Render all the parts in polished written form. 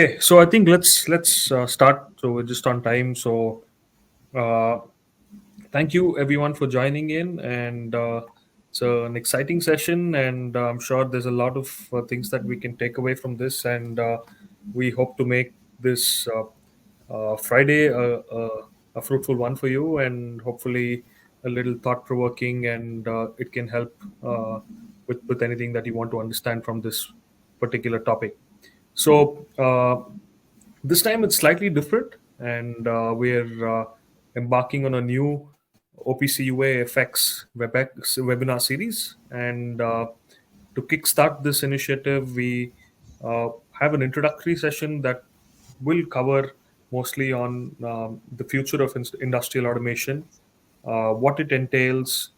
Okay, so I think let's start. So we're just on time. So uh, thank you everyone for joining in, and it's an exciting session, and I'm sure there's a lot of things that we can take away from this, and we hope to make this Friday a fruitful one for you, and hopefully a little thought provoking, and it can help with anything that you want to understand from this particular topic. So. This time it's slightly different, and we're embarking on a new OPC UA FX WebEx webinar series. And to kickstart this initiative, we have an introductory session that will cover mostly on the future of industrial automation, what it entails,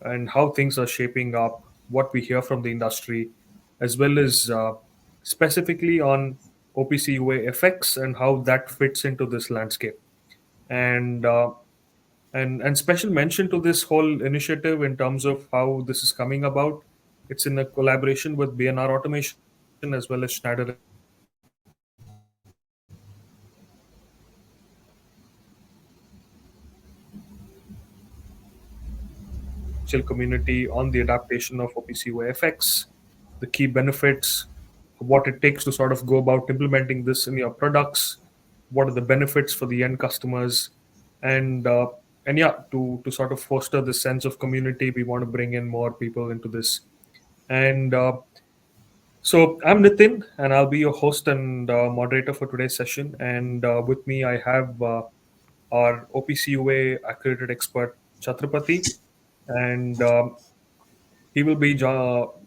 and how things are shaping up, what we hear from the industry, as well as specifically on OPC UA FX and how that fits into this landscape. And and special mention to this whole initiative in terms of how this is coming about. It's in a collaboration with BNR Automation as well as Schneider Electric, industrial community on the adaptation of OPC UA FX, the key benefits, what it takes to sort of go about implementing this in your products, what are the benefits for the end customers, and yeah, to sort of foster this sense of community, we want to bring in more people into this. And so I'm Nithin, and I'll be your host and moderator for today's session. And with me, I have our OPC UA accredited expert Chatrapathi, and he will be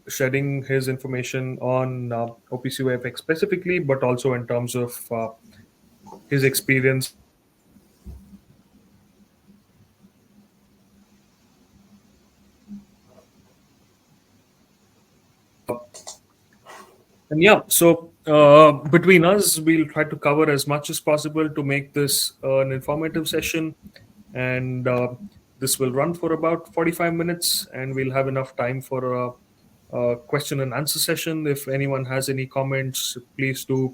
shedding his information on OPC UA FX specifically, but also in terms of his experience and yeah, so between us, we'll try to cover as much as possible to make this an informative session. And this will run for about 45 minutes, and we'll have enough time for a question and answer session. If anyone has any comments, please do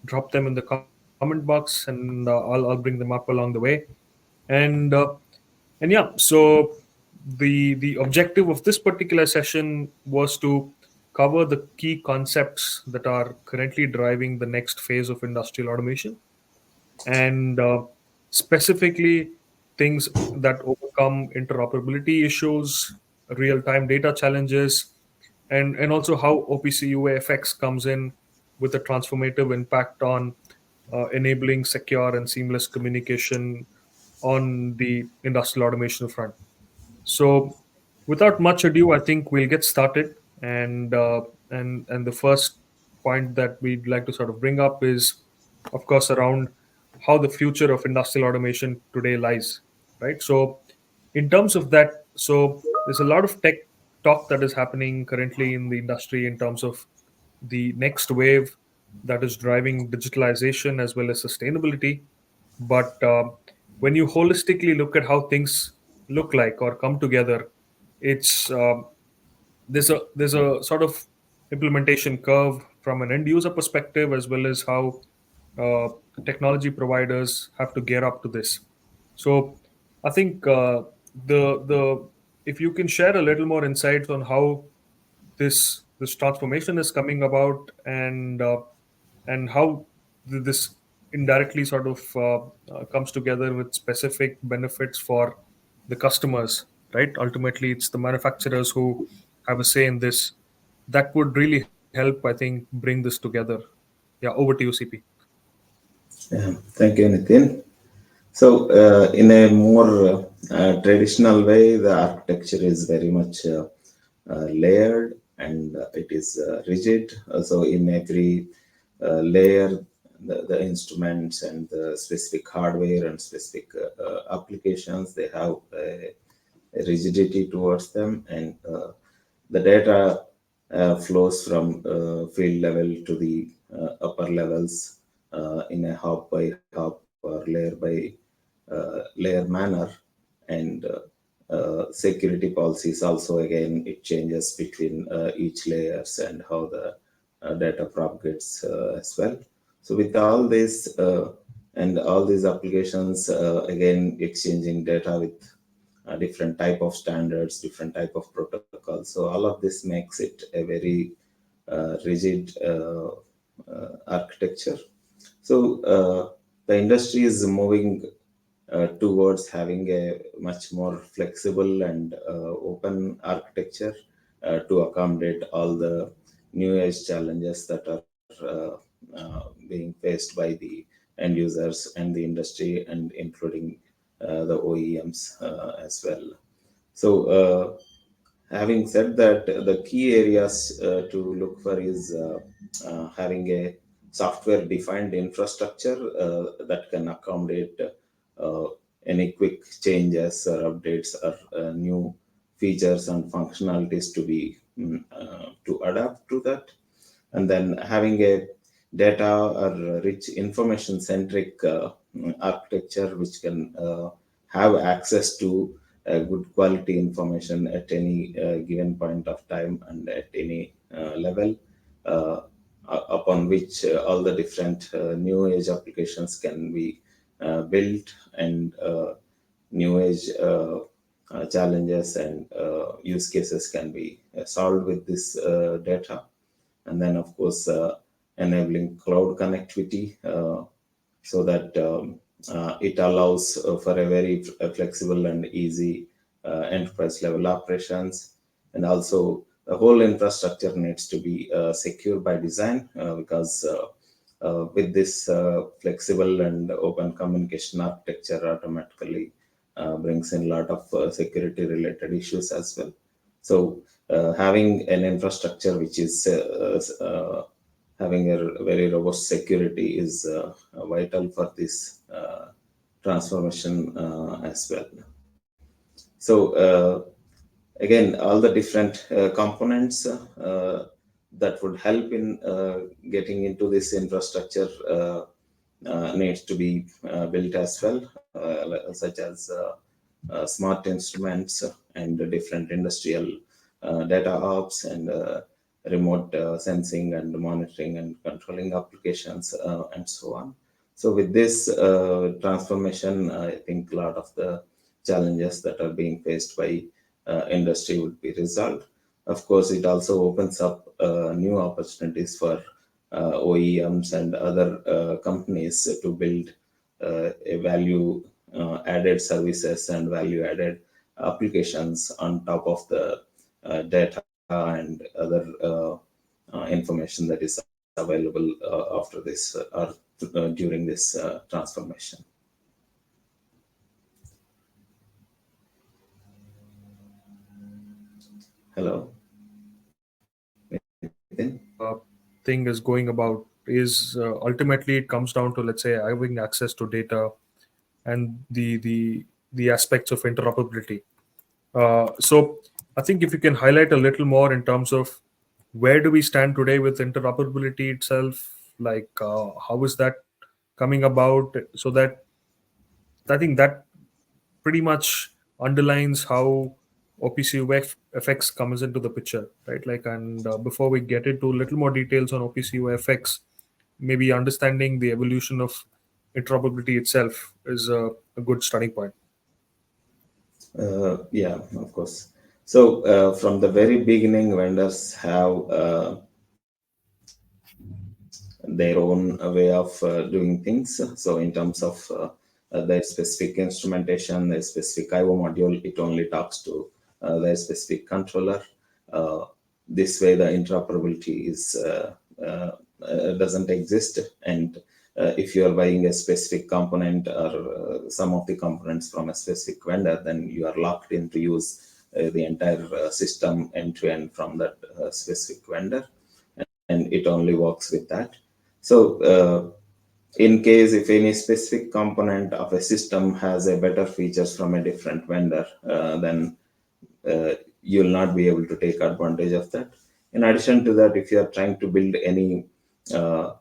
drop them in the comment box, and I'll bring them up along the way. And and yeah, so the objective of this particular session was to cover the key concepts that are currently driving the next phase of industrial automation, and specifically things that overcome interoperability issues, real-time data challenges, and also how OPC UAFX comes in with a transformative impact on enabling secure and seamless communication on the industrial automation front. So, without much ado, I think we'll get started. And and the first point that we'd like to sort of bring up is, of course, around how the future of industrial automation today lies, right? So, in terms of that, so there's a lot of tech talk that is happening currently in the industry in terms of the next wave that is driving digitalization as well as sustainability. But when you holistically look at how things look like or come together, it's there's a sort of implementation curve from an end user perspective as well as how uh, technology providers have to gear up to this. So I think the if you can share a little more insights on how this transformation is coming about, and how this indirectly sort of comes together with specific benefits for the customers, right? Ultimately, it's the manufacturers who have a say in this. That would really help, I think, bring this together. Yeah, over to you, CP. Yeah, thank you, Nithin. So, in a more traditional way, the architecture is very much layered and it is rigid. So, in every layer, the instruments and the specific hardware and specific applications, they have a rigidity towards them, and the data flows from field level to the upper levels in a hop by hop or layer manner. And security policies also, again, it changes between each layers and how the data propagates as well. So with all this and all these applications, again exchanging data with different type of standards, different type of protocols. So all of this makes it a very rigid architecture. So the industry is moving towards having a much more flexible and open architecture to accommodate all the new age challenges that are being faced by the end users and the industry, and including the OEMs as well. So, having said that, the key areas to look for is having a software defined infrastructure that can accommodate uh, any quick changes or updates or new features and functionalities to be to adapt to that. And then having a data or rich information centric architecture which can have access to good quality information at any given point of time and at any level, uh, upon which all the different new age applications can be built, and new age challenges and use cases can be solved with this data. And then of course enabling cloud connectivity so that it allows for a very flexible and easy enterprise level operations. And also the whole infrastructure needs to be secure by design, because with this flexible and open communication architecture automatically brings in a lot of security related issues as well. So having an infrastructure which is having a very robust security is vital for this transformation as well. So again, all the different components that would help in getting into this infrastructure needs to be built as well, such as smart instruments and the different industrial data ops and remote sensing and monitoring and controlling applications and so on. So with this transformation, I think a lot of the challenges that are being faced by industry would be resolved. Of course, it also opens up new opportunities for OEMs and other companies to build a value added services and value added applications on top of the data and other information that is available after this or during this transformation. Hello, Nithin. Thing is going about is ultimately it comes down to, let's say, having access to data and the aspects of interoperability. So I think if you can highlight a little more in terms of where do we stand today with interoperability itself, like how is that coming about, so that I think that pretty much underlines how OPC UA FX comes into the picture, right? Like, and before we get into a little more details on OPC UA FX, maybe understanding the evolution of interoperability itself is a good starting point. Yeah, of course. So from the very beginning, vendors have their own way of doing things. So in terms of their specific instrumentation, their specific IO module, it only talks to their specific controller. Uh, this way, the interoperability is doesn't exist. And if you are buying a specific component or some of the components from a specific vendor, then you are locked in to use the entire system end to end from that specific vendor, and it only works with that. So, in case if any specific component of a system has a better features from a different vendor, then you'll not be able to take advantage of that. In addition to that, if you are trying to build uh,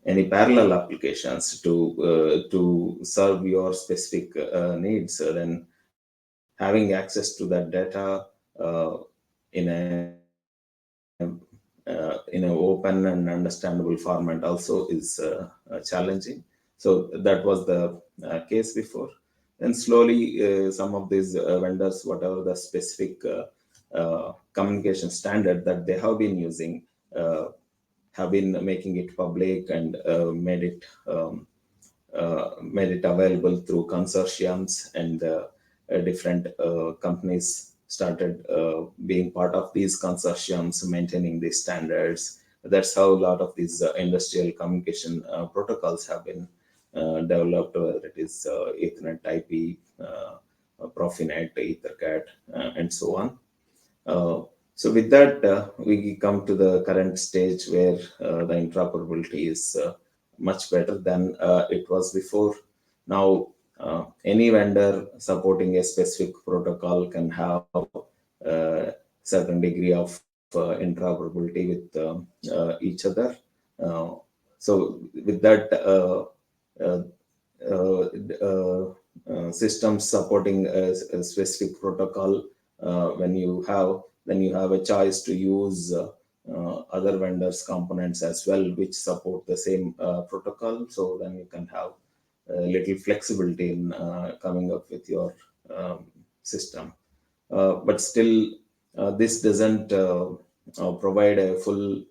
any parallel applications to serve your specific needs, then having access to that data in a in an open and understandable format also is challenging. So that was the case before. And slowly, some of these vendors, whatever the specific communication standard that they have been using, have been making it public and made it available through consortiums, and different companies started being part of these consortiums, maintaining these standards. That's how a lot of these industrial communication protocols have been developed, whether it is Ethernet IP, Profinet, Ethercat, and so on. So with that, we come to the current stage where the interoperability is much better than it was before. Now, any vendor supporting a specific protocol can have certain degree of interoperability with each other. Uh, so with that, uh, systems supporting a specific protocol, then you have a choice to use other vendors components as well which support the same protocol. So then you can have a little flexibility in coming up with your system. But still, this doesn't provide a full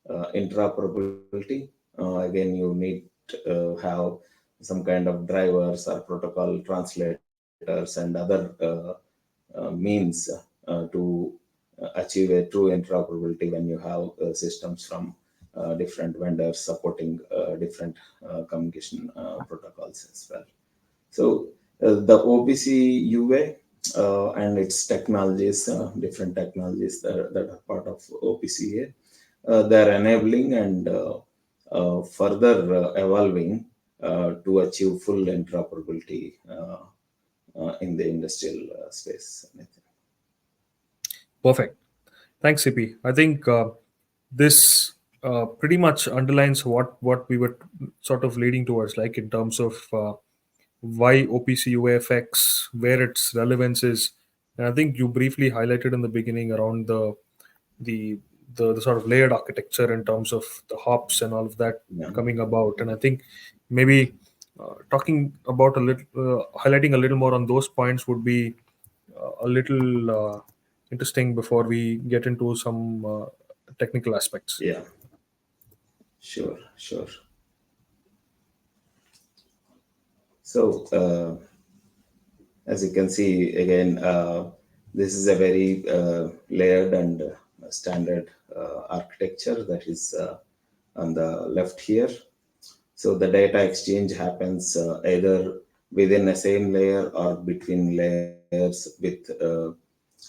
interoperability. Again, you need to have some kind of drivers or protocol translators and other means to achieve a true interoperability when you have systems from different vendors supporting different communication protocols as well. So the OPC UA and its technologies, different technologies that are part of OPC UA, they're enabling and further evolving to achieve full interoperability in the industrial space. Perfect. Thanks, CP. I think this pretty much underlines what we were sort of leading towards, like in terms of why OPC UA FX, where its relevance is. And I think you briefly highlighted in the beginning around the the sort of layered architecture in terms of the hops and all of that Yeah, coming about. And I think maybe talking about a little, highlighting a little more on those points would be a little interesting before we get into some technical aspects. yeah, sure, sure. So as you can see again, this is a very layered and standard architecture that is on the left here. So the data exchange happens either within a same layer or between layers with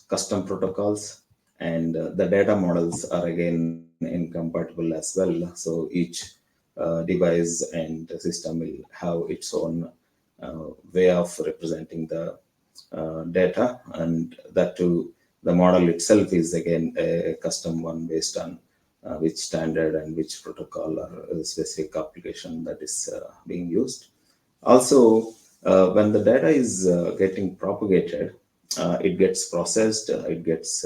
custom protocols, and the data models are again incompatible as well. So each device and system will have its own way of representing the data, and that too, the model itself is again a custom one based on which standard and which protocol or specific application that is being used. Also, when the data is getting propagated, it gets processed, it gets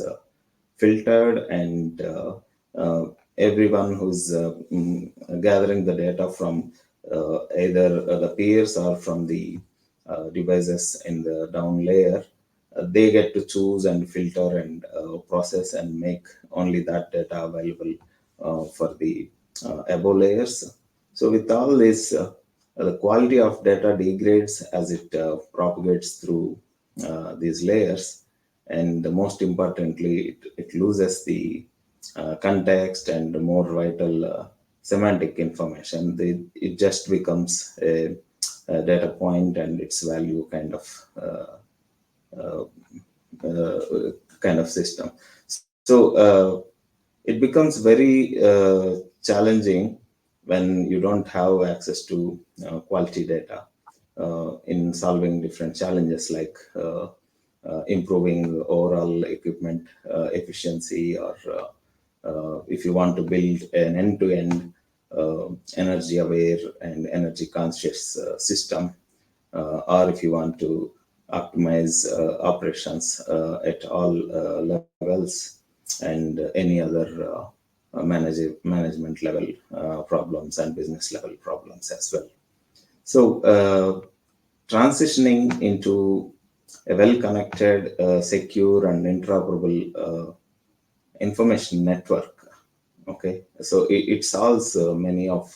filtered, and everyone who's gathering the data from either the peers or from the devices in the down layer, they get to choose and filter and process and make only that data available for the above layers. So with all this, the quality of data degrades as it propagates through these layers, and most importantly, it loses the context and more vital semantic information. It just becomes a data point and its value uh, kind of system. So it becomes very challenging when you don't have access to quality data in solving different challenges like improving overall equipment efficiency, or if you want to build an end-to-end energy aware and energy conscious system, or if you want to optimize operations at all levels, and any other management level problems and business level problems as well. So, transitioning into a well-connected, secure, and interoperable information network. Okay, so it solves many of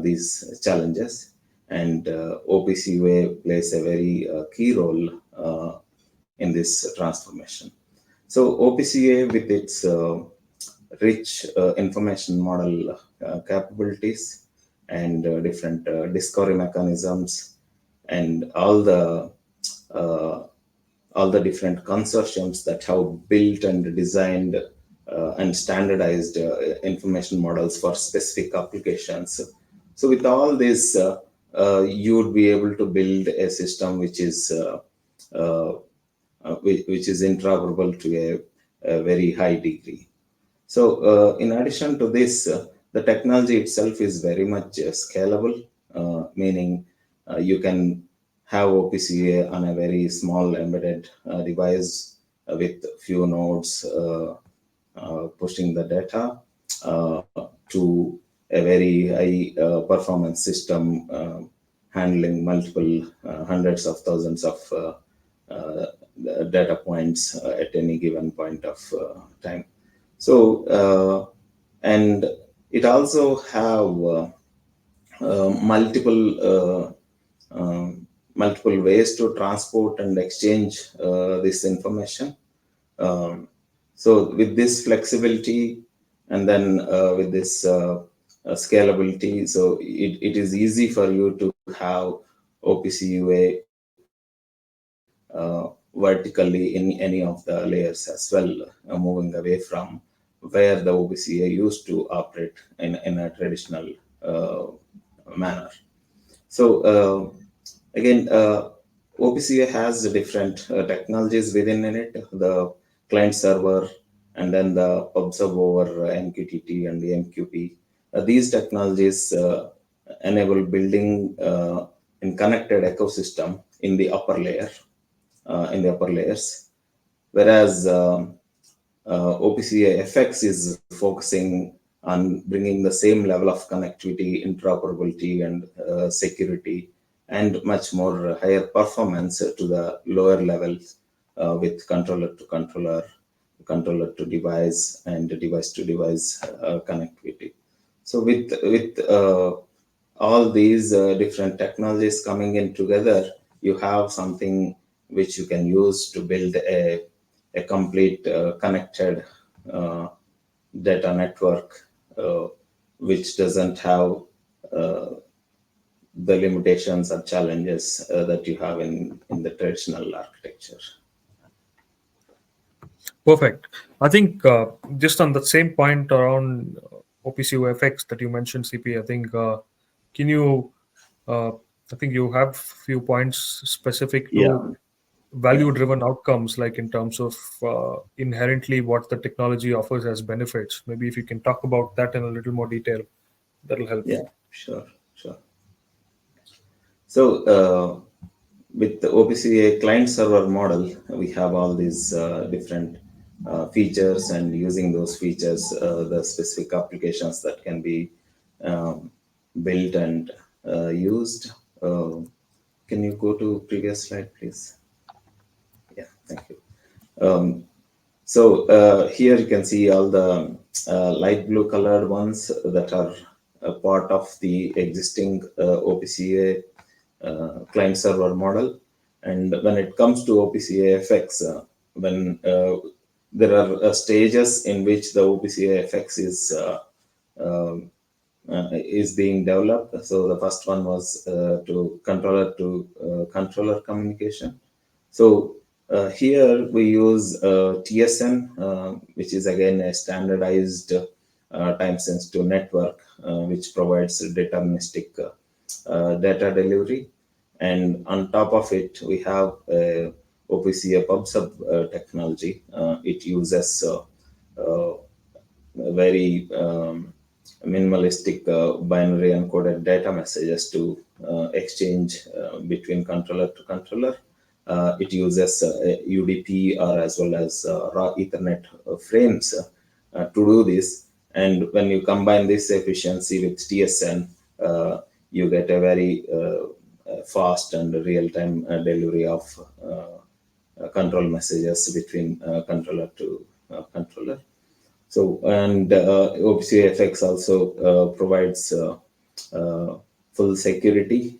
these challenges, and OPC UA plays a very key role in this transformation. So OPCA with its rich information model capabilities and different discovery mechanisms and uh, all the different consortiums that have built and designed and standardized information models for specific applications. So with all this, you would be able to build a system uh, which is interoperable to a very high degree. So, in addition to this, the technology itself is very much scalable, meaning you can have OPCA on a very small embedded device with few nodes pushing the data to a very high performance system handling multiple hundreds of thousands of uh, data points at any given point of time. So, and it also have multiple multiple ways to transport and exchange this information. Um, so with this flexibility and then with this scalability, so it is easy for you to have OPC UA vertically in any of the layers as well, moving away from where the OPCA used to operate in a traditional uh, manner. So again, OPCA has different technologies within it, the client server, and then the observe over MQTT and the MQP. These technologies enable building in connected ecosystem in the upper layers, whereas OPC FX is focusing on bringing the same level of connectivity, interoperability, and security, and much more higher performance to the lower levels with controller to device, and device to device connectivity. So with all these different technologies coming in together, you have something which you can use to build a complete connected uh, data network, uh, which doesn't have uh, the limitations or challenges that you have in the traditional architecture. Perfect. I think just on the same point around OPC UA FX that you mentioned, CP, I think can you, uh, I think you have few points specific to Yeah, yeah, value-driven outcomes, like in terms of inherently what the technology offers as benefits. Maybe if you can talk about that in a little more detail, that'll help. yeah, sure, sure. So, with the OPCA client server model, we have all these different features, and using those features, the specific applications that can be um, built and used. Can you go to previous slide, please? Yeah, thank you. So here you can see all the light blue colored ones that are a part of the existing OPCA client server model. And when it comes to OPCA FX, when there are stages in which the OPCA FX is being developed. So the first one was to controller communication. So here we use TSN, which is again a standardized time-sensitive network, which provides deterministic data delivery. And on top of it, we have OPCA PubSub technology. It uses very minimalistic binary encoded data messages to exchange between controller to controller. It uses UDP or as well as raw Ethernet frames to do this. And when you combine this efficiency with TSN, you get a very fast and real-time delivery of control messages between controller to controller. So, and OPC UA FX also provides full security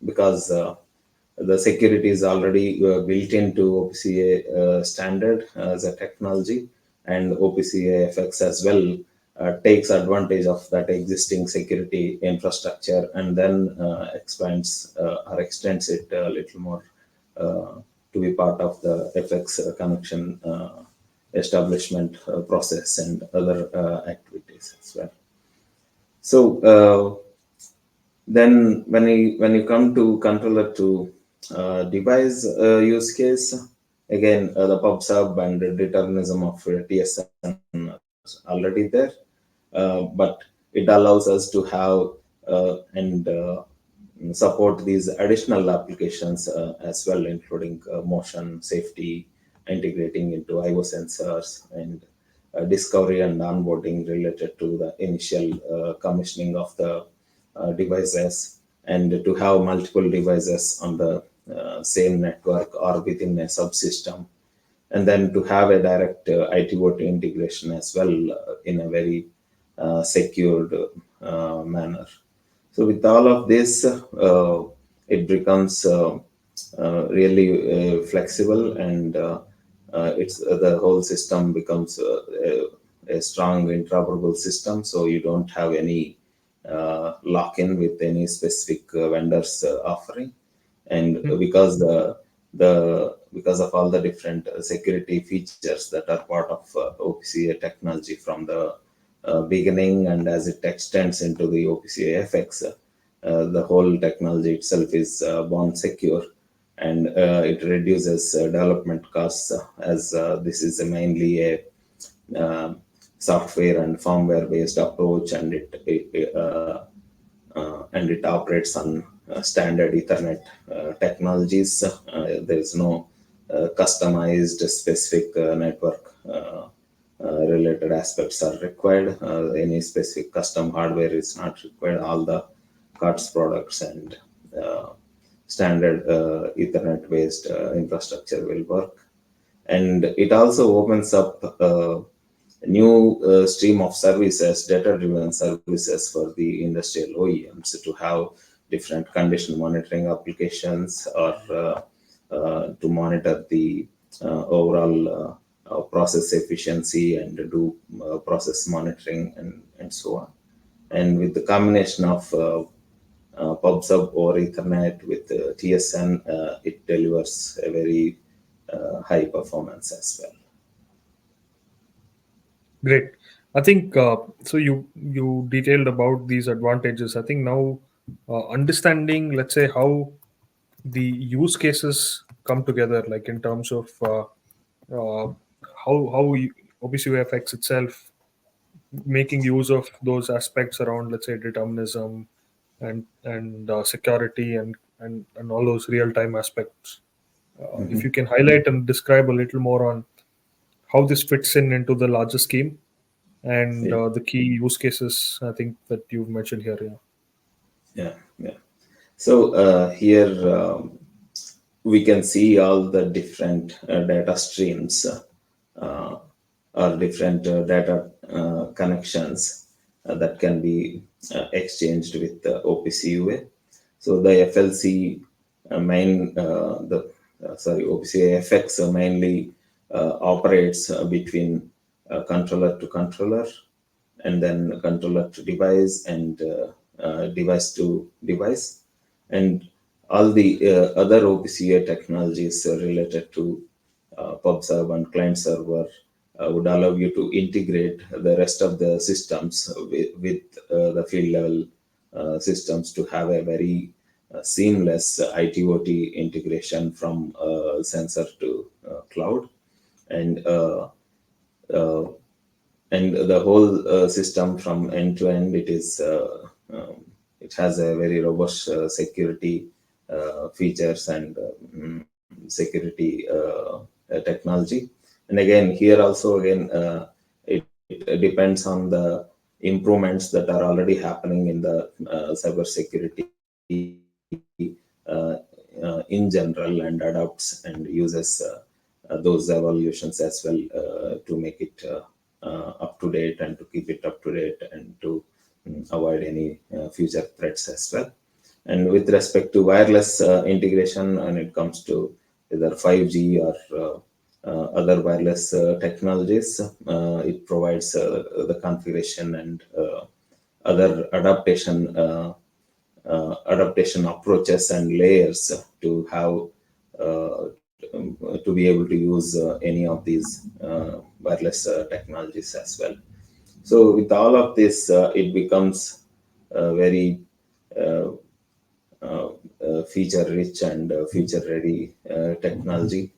because the security is already built into OPC standard as a technology, and OPC FX as well takes advantage of that existing security infrastructure and then expands or extends it a little more to be part of the FX connection establishment process and other activities as well. So then when you come to controller to device use case, again the pub sub and the determinism of TSN are already there, but it allows us to have and support these additional applications as well, including motion, safety, integrating into IO sensors, and discovery and onboarding related to the initial commissioning of the devices, and to have multiple devices on the same network or within a subsystem, and then to have a direct IT/OT integration as well in a very secured manner. So with all of this, it becomes really flexible, and it's the whole system becomes a strong interoperable system. So you don't have any lock-in with any specific vendors offering, and because because of all the different security features that are part of OPC technology from the beginning, and as it extends into the OPC FX, the whole technology itself is born secure, and it reduces development costs as this is mainly a software and firmware based approach, and it operates on standard Ethernet technologies. There is no customized specific network related aspects are required. Any specific custom hardware is not required. All the COTS products and standard Ethernet based infrastructure will work. And it also opens up a new stream of services, data driven services for the industrial OEMs to have different condition monitoring applications, or to monitor the overall process efficiency and do process monitoring, and so on. And with the combination of PubSub or Ethernet with TSN, it delivers a very high performance as well. Great. I think so. You detailed about these advantages. I think now understanding, let's say, how the use cases come together, like in terms of how OPC UFX itself making use of those aspects around, let's say, determinism and security and all those real time aspects. If you can highlight and describe a little more on how this fits in into the larger scheme and Yeah, the key use cases, I think that you've mentioned here. Yeah. yeah, yeah. So here we can see all the different data streams uh, or different data connections that can be exchanged with the OPC UA. So the FLC main, the sorry, OPC FX mainly operates between controller to controller, and then controller to device, and device to device, and all the other OPCA technologies related to PubSub and client server would allow you to integrate the rest of the systems with the field level systems to have a very seamless IT/OT integration from sensor to cloud, and uh, and the whole system from end to end, it has a very robust security features and security technology. And again here also, again it it depends on the improvements that are already happening in the cybersecurity in general, and adopts and uses those evaluations as well to make it up to date and to keep it up to date and to avoid any future threats as well. And with respect to wireless integration, when it comes to either 5G or other wireless technologies, it provides the configuration and other adaptation approaches and layers to have to be able to use any of these wireless technologies as well. So with all of this, it becomes very uh, feature rich and future ready technology.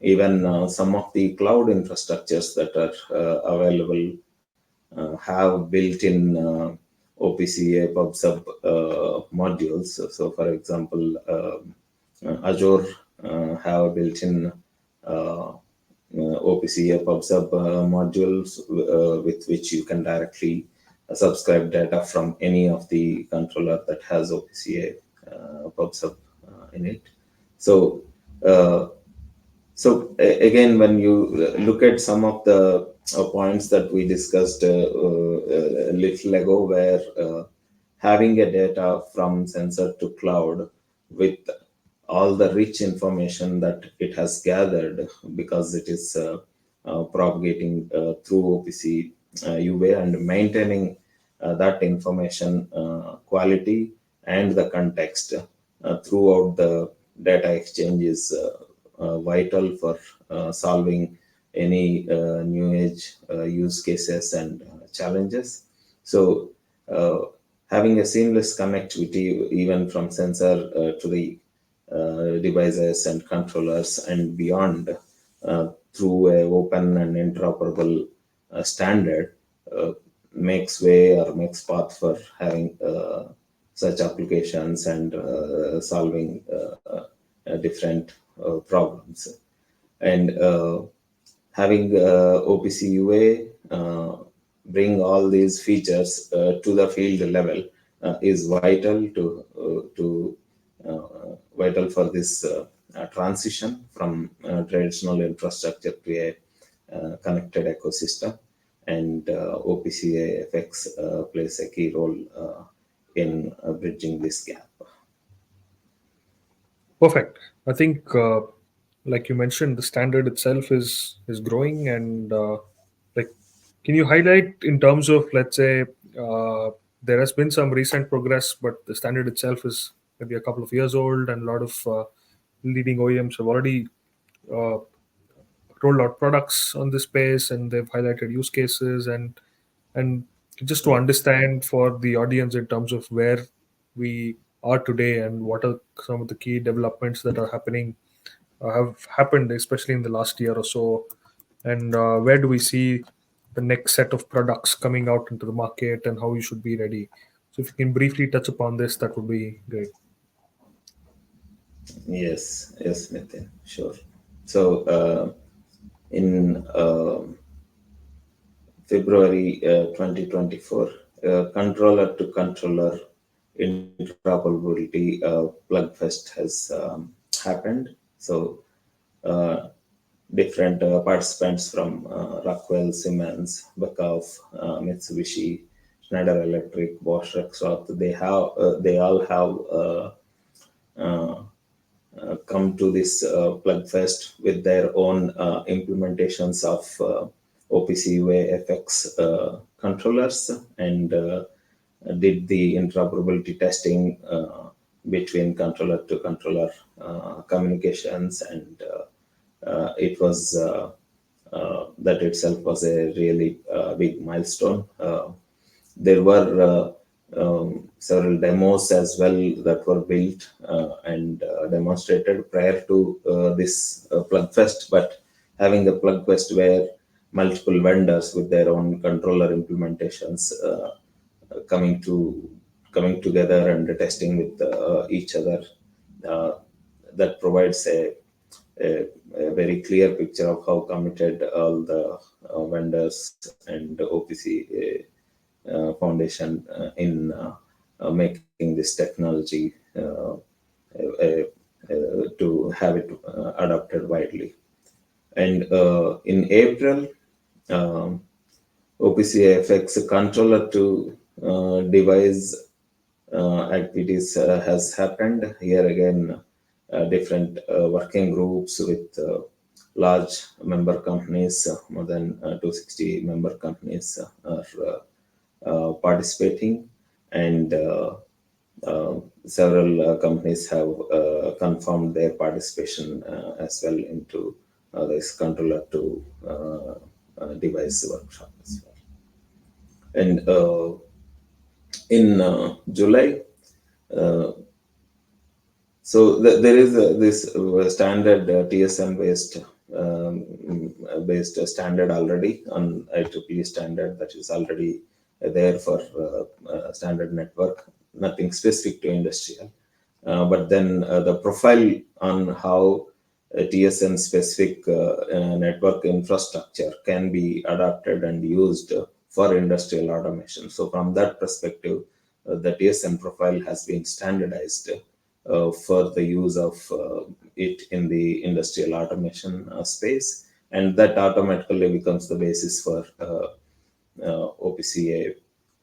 Even some of the cloud infrastructures that are available have built in OPC PubSub modules. So, for example, Azure have built in OPC PubSub modules with which you can directly subscribe data from any of the controller that has OPC PubSub in it. So, uh, again, when you look at some of the points that we discussed a little ago, where having a data from sensor to cloud with all the rich information that it has gathered, because it is propagating through OPC UA, and maintaining that information quality and the context throughout the data exchange is vital for solving any new age use cases and challenges. So, having a seamless connectivity, even from sensor to the devices and controllers and beyond, through a open and interoperable standard, uh, makes way or makes path for having such applications and solving different problems. And having OPC UA bring all these features to the field level is vital for this transition from traditional infrastructure to a connected ecosystem. And OPC FX plays a key role in bridging this gap. Perfect. I think, like you mentioned, the standard itself is growing, and like, can you highlight in terms of, let's say, there has been some recent progress, but the standard itself is maybe a couple of years old, and a lot of leading OEMs have already uh, rolled out products on this space, and they've highlighted use cases, and just to understand for the audience in terms of where we are today and what are some of the key developments that are happening, have happened, especially in the last year or so, and where do we see the next set of products coming out into the market and how you should be ready. So if you can briefly touch upon this, that would be great. Yes, Nithin, sure. So, in February 2024, controller to controller interoperability Plugfest has happened. So, uh, different participants from Rockwell, Siemens, Beckhoff, Mitsubishi, Schneider Electric, Bosch, Rexroth, they all have uh, come to this plug fest with their own implementations of OPC UA FX controllers, and did the interoperability testing between controller to controller communications, and it was that itself was a really big milestone. There were several demos as well that were built and demonstrated prior to this Plugfest, but having a Plugfest where multiple vendors with their own controller implementations coming to coming together and testing with each other, uh, that provides a very clear picture of how committed all the vendors and OPC Foundation in making this technology uh, to have it adopted widely. And in April, um, OPC FX controller to device activities has happened. Here again, different working groups with large member companies, more than 260 member companies are participating, and several companies have confirmed their participation as well into this controller to device workshop as well. And in July, uh, there is this standard TSM based standard already on IEEE standard that is already there for standard network, nothing specific to industrial. But then the profile on how TSN specific network infrastructure can be adapted and used for industrial automation. So from that perspective, the TSN profile has been standardized for the use of it in the industrial automation space, and that automatically becomes the basis for OPC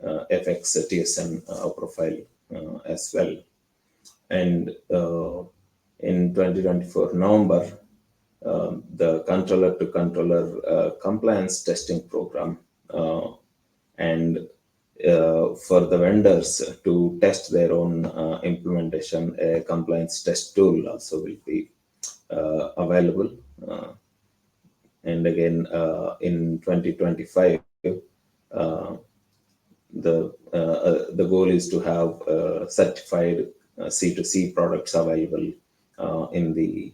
FX TSN profile as well. And in 2024 November, the controller to controller compliance testing program and for the vendors to test their own implementation, a compliance test tool also will be available. And again, in 2025, uh, the goal is to have certified C2C products available in the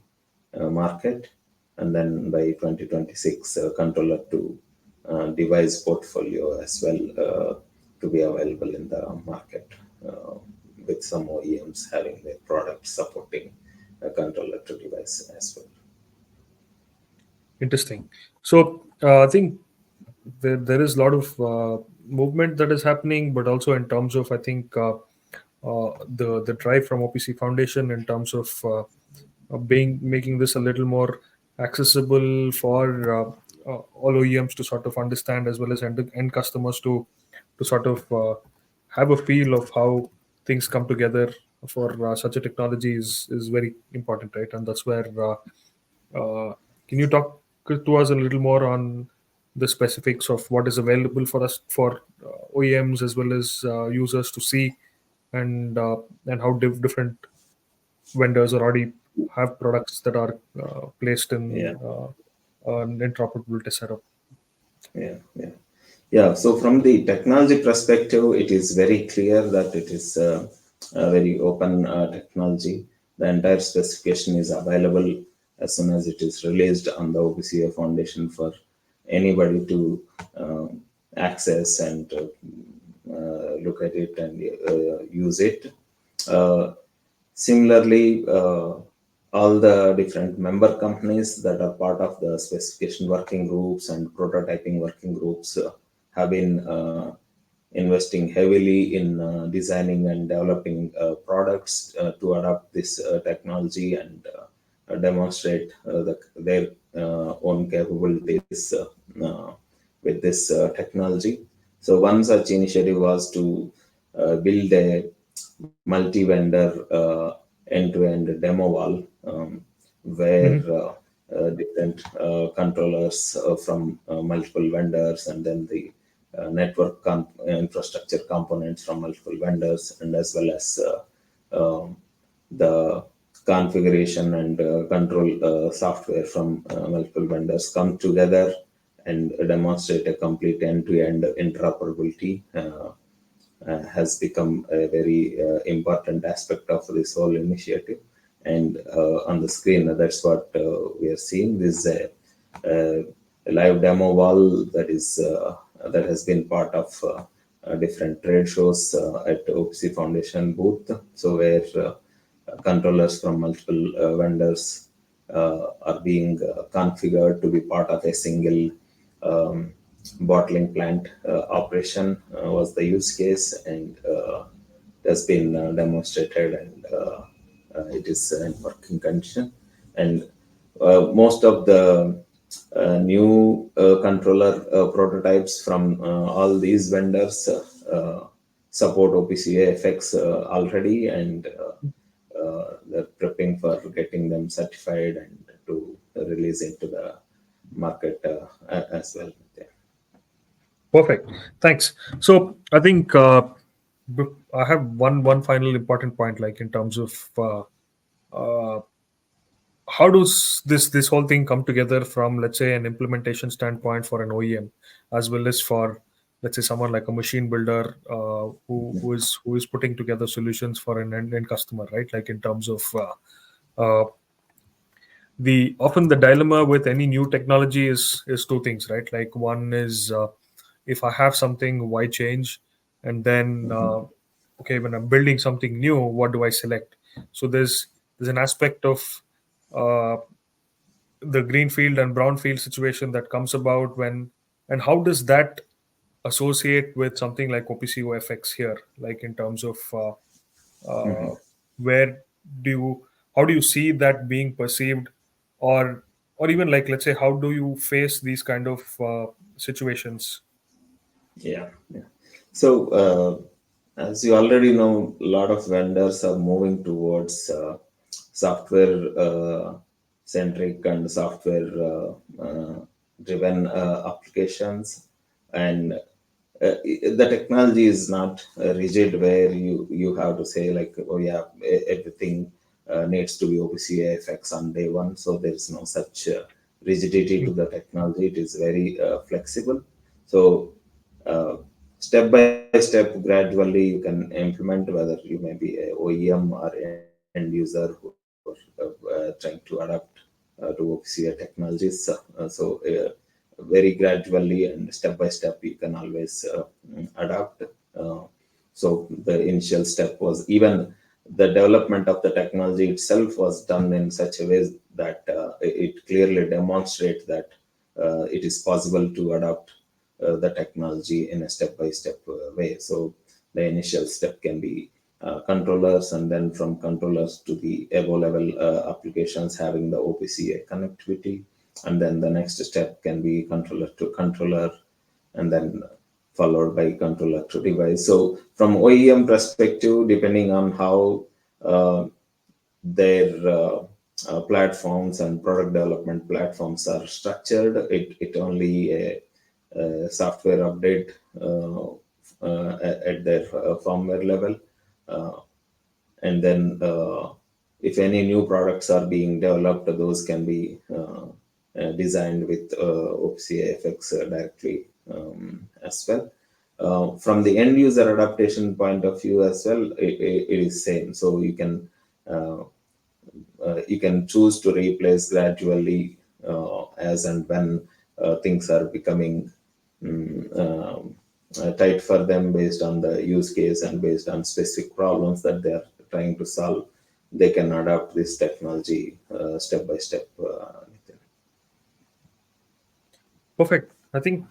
market, and then by 2026, controller to device portfolio as well to be available in the market, uh, with some OEMs having their products supporting a controller to device as well. Interesting. So I think there is a lot of movement that is happening, but also in terms of, I think, the drive from OPC Foundation in terms of being making this a little more accessible for all OEMs to sort of understand, as well as end customers to sort of have a feel of how things come together for such a technology is very important, right? And that's where can you talk to us a little more on the specifics of what is available for us for OEMs as well as users to see, and how different vendors already have products that are placed Yeah, in an interoperability setup. yeah. Yeah, so from the technology perspective, it is very clear that it is a very open technology. The entire specification is available as soon as it is released on the OPCA Foundation for anybody to access and look at it and use it. Uh, Similarly, all the different member companies that are part of the specification working groups and prototyping working groups have been investing heavily in designing and developing products to adopt this technology and demonstrate their own capabilities with this technology. So, one such initiative was to build a multi-vendor end-to-end demo wall where Hmm. different controllers from multiple vendors, and then the infrastructure components from multiple vendors, and as well as the configuration and control software from multiple vendors come together and demonstrate a complete end-to-end interoperability has become a very important aspect of this whole initiative. And on the screen, that's what we are seeing. This is a live demo wall that has been part of different trade shows at OPC Foundation booth. So where controllers from multiple vendors are being configured to be part of a single um, bottling plant operation was the use case, and it has been demonstrated, and it is in working condition. And most of the new controller prototypes from all these vendors support OPC UA FX already, and they're prepping for getting them certified and to release into the market as well. Yeah. Perfect. Thanks. So I think I have one final important point, like in terms of uh, how does this whole thing come together from, let's say, an implementation standpoint for an OEM, as well as for, let's say, someone like a machine builder who is putting together solutions for an end customer, right? Like in terms of uh, the often the dilemma with any new technology is two things, right? Like one is, if I have something, why change? And then okay, when I'm building something new, what do I select? So there's an aspect of uh, the greenfield and brownfield situation that comes about when, and how does that associate with something like OPC UFX here, like in terms of uh, where do you, how do you see that being perceived, or even, like, let's say, how do you face these kind of situations? Yeah, yeah. So, as you already know, a lot of vendors are moving towards software centric and software driven applications, and the technology is not rigid where you have to say like, oh yeah, everything needs to be OPC FX on day one. So there is no such rigidity to the technology. It is very flexible. So uh, step by step, gradually you can implement, whether you may be a OEM or end user who are trying to adapt to OPC technologies. Very gradually and step by step, you can always adapt. Uh, so the initial step was, even the development of the technology itself was done in such a way that it clearly demonstrates that it is possible to adopt the technology in a step-by-step way. So the initial step can be controllers, and then from controllers to the above level applications having the OPC connectivity, and then the next step can be controller to controller, and then followed by controller to device. So from OEM perspective, depending on how uh, their platforms and product development platforms are structured, it only a software update at their firmware level. Uh, and then if any new products are being developed, those can be designed with OPCFX directly as well. From the end user adaptation point of view as well, it is same. So uh, you can choose to replace gradually as and when things are becoming tight for them based on the use case and based on specific problems that they are trying to solve. They can adapt this technology step by step. Perfect. I think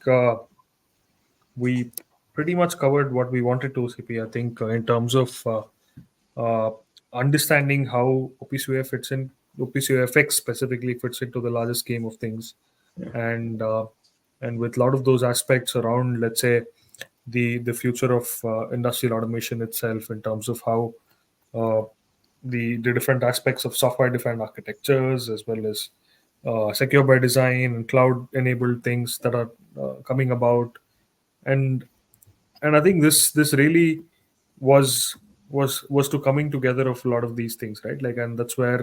we pretty much covered what we wanted to, CP. I think in terms of uh, understanding how OPCUA fits in, OPCUFX specifically fits into the larger scheme of things, and with a lot of those aspects around, let's say, the future of industrial automation itself, in terms of how uh, the different aspects of software defined architectures, as well as secure by design and cloud enabled things that are coming about. And and I think this really was was to coming together of a lot of these things, right? Like, and that's where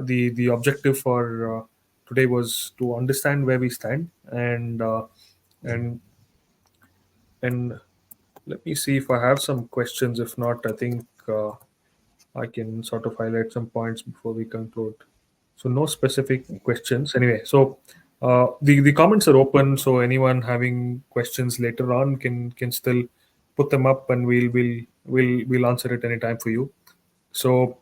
the objective for today was to understand where we stand, and and let me see if I have some questions. If not, I think I can sort of highlight some points before we conclude. So no specific questions. Anyway, so the comments are open. So anyone having questions later on can still put them up, and we'll answer it anytime for you. So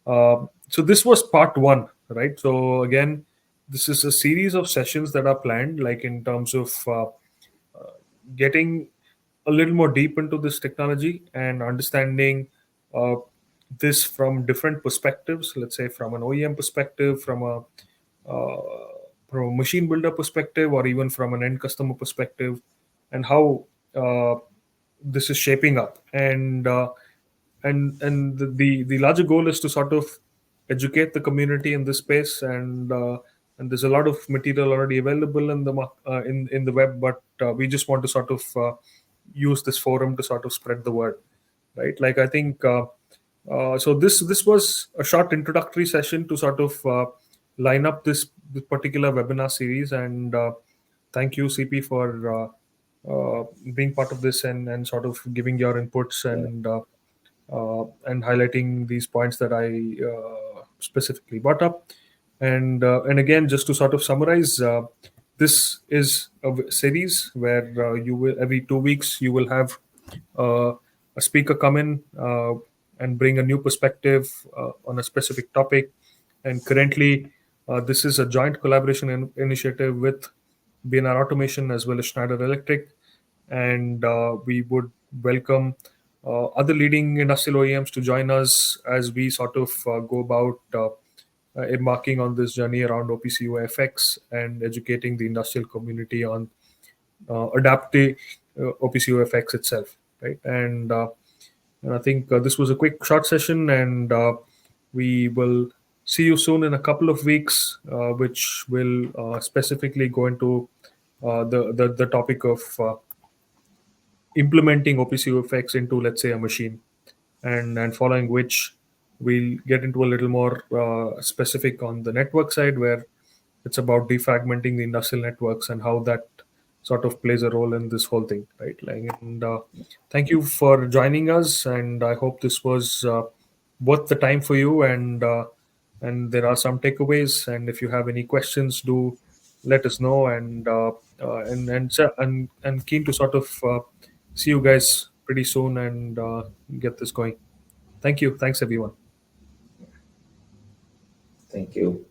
so this was part one, right? So again, this is a series of sessions that are planned, like in terms of getting a little more deep into this technology and understanding uh, this from different perspectives. Let's say from an OEM perspective, uh, from a machine builder perspective, or even from an end customer perspective, and how this is shaping up. And the larger goal is to sort of educate the community in this space, and there's a lot of material already available in the web, but we just want to sort of use this forum to sort of spread the word, right? Like I think so this was a short introductory session to sort of line up this particular webinar series. And thank you, CP, for being part of this, and sort of giving your inputs, and highlighting these points that I specifically brought up. And again, just to sort of summarize, this is a series where you will, every 2 weeks, you will have uh, a speaker come in and bring a new perspective on a specific topic. And currently, this is a joint collaboration initiative with BNR Automation as well as Schneider Electric. And we would welcome other leading industrial OEMs to join us as we sort of go about embarking on this journey around OPC UA FX and educating the industrial community on adapting OPC UA FX itself, right? And I think this was a quick short session, and we will see you soon in a couple of weeks, which will specifically go into the topic of implementing OPC UFX into, let's say, a machine, and following which we'll get into a little more specific on the network side, where it's about defragmenting the industrial networks and how that sort of plays a role in this whole thing, right? Like, and thank you for joining us, and I hope this was worth the time for you. And there are some takeaways, and if you have any questions, do let us know. And keen to sort of see you guys pretty soon, and get this going. Thank you. Thanks, everyone. Thank you.